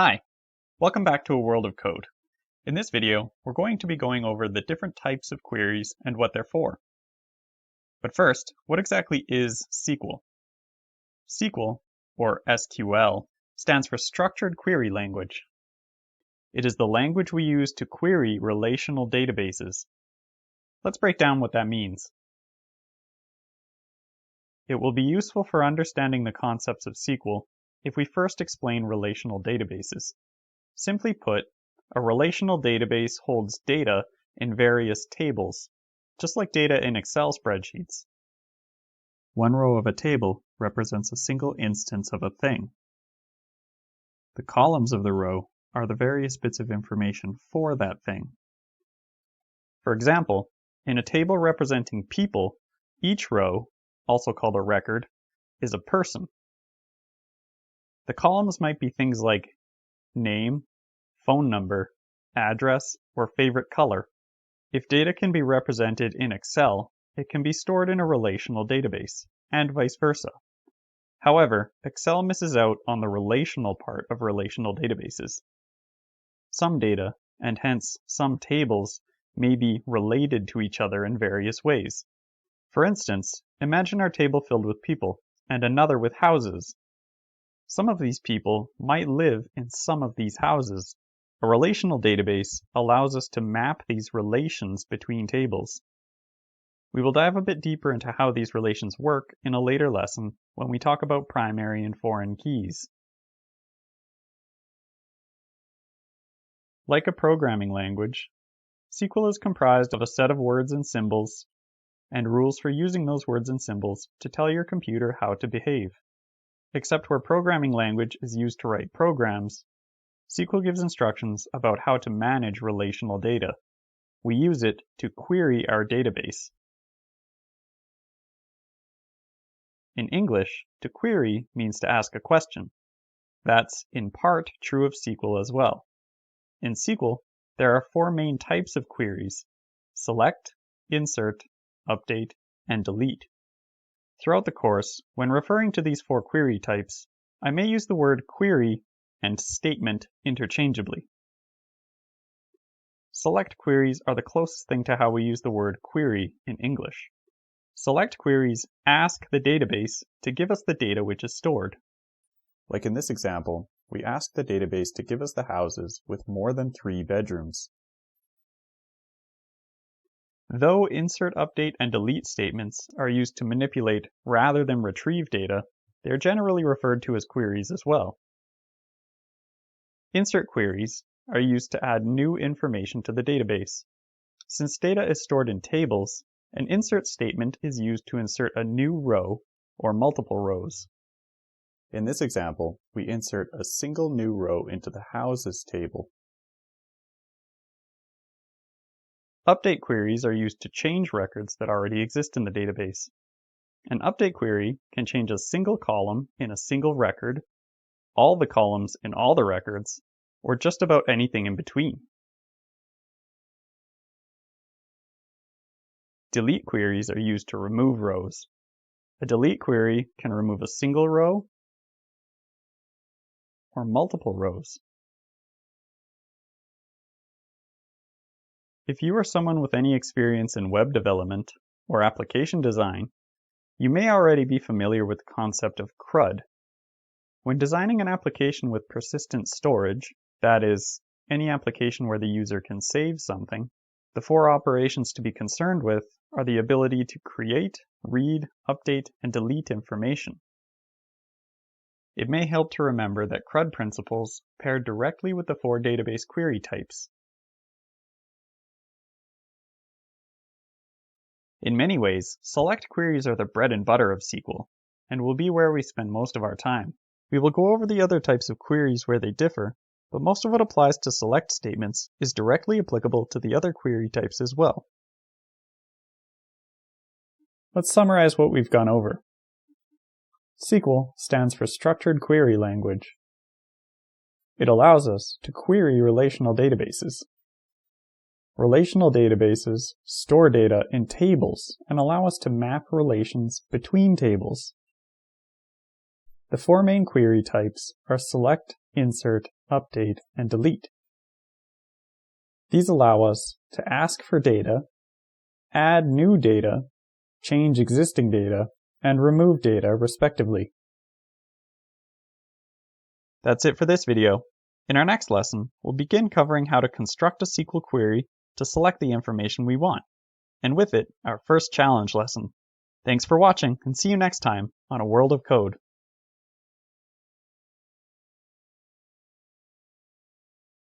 Hi, welcome back to A World of Code. In this video, we're going to be going over the different types of queries and what they're for. But first, what exactly is SQL? SQL, or SQL, stands for Structured Query Language. It is the language we use to query relational databases. Let's break down what that means. It will be useful for understanding the concepts of SQL if we first explain relational databases. Simply put, a relational database holds data in various tables, just like data in Excel spreadsheets. One row of a table represents a single instance of a thing. The columns of the row are the various bits of information for that thing. For example, in a table representing people, each row, also called a record, is a person. The columns might be things like name, phone number, address, or favorite color. If data can be represented in Excel, it can be stored in a relational database, and vice versa. However, Excel misses out on the relational part of relational databases. Some data, and hence some tables, may be related to each other in various ways. For instance, imagine our table filled with people, and another with houses. Some of these people might live in some of these houses. A relational database allows us to map these relations between tables. We will dive a bit deeper into how these relations work in a later lesson when we talk about primary and foreign keys. Like a programming language, SQL is comprised of a set of words and symbols, and rules for using those words and symbols to tell your computer how to behave. Except where programming language is used to write programs, SQL gives instructions about how to manage relational data. We use it to query our database. In English, to query means to ask a question. That's in part true of SQL as well. In SQL, there are four main types of queries: select, insert, update, and delete. Throughout the course, when referring to these four query types, I may use the word query and statement interchangeably. Select queries are the closest thing to how we use the word query in English. Select queries ask the database to give us the data which is stored. Like in this example, we ask the database to give us the houses with more than 3 bedrooms. Though insert, update, and delete statements are used to manipulate rather than retrieve data, they are generally referred to as queries as well. Insert queries are used to add new information to the database. Since data is stored in tables, an insert statement is used to insert a new row or multiple rows. In this example, we insert a single new row into the houses table. Update queries are used to change records that already exist in the database. An update query can change a single column in a single record, all the columns in all the records, or just about anything in between. Delete queries are used to remove rows. A delete query can remove a single row or multiple rows. If you are someone with any experience in web development or application design, you may already be familiar with the concept of CRUD. When designing an application with persistent storage, that is, any application where the user can save something, the four operations to be concerned with are the ability to create, read, update, and delete information. It may help to remember that CRUD principles pair directly with the four database query types. In many ways, select queries are the bread and butter of SQL, and will be where we spend most of our time. We will go over the other types of queries where they differ, but most of what applies to select statements is directly applicable to the other query types as well. Let's summarize what we've gone over. SQL stands for Structured Query Language. It allows us to query relational databases. Relational databases store data in tables and allow us to map relations between tables. The four main query types are select, insert, update, and delete. These allow us to ask for data, add new data, change existing data, and remove data, respectively. That's it for this video. In our next lesson, we'll begin covering how to construct a SQL query to select the information we want, and with it, our first challenge lesson. Thanks for watching, and see you next time on A World of Code.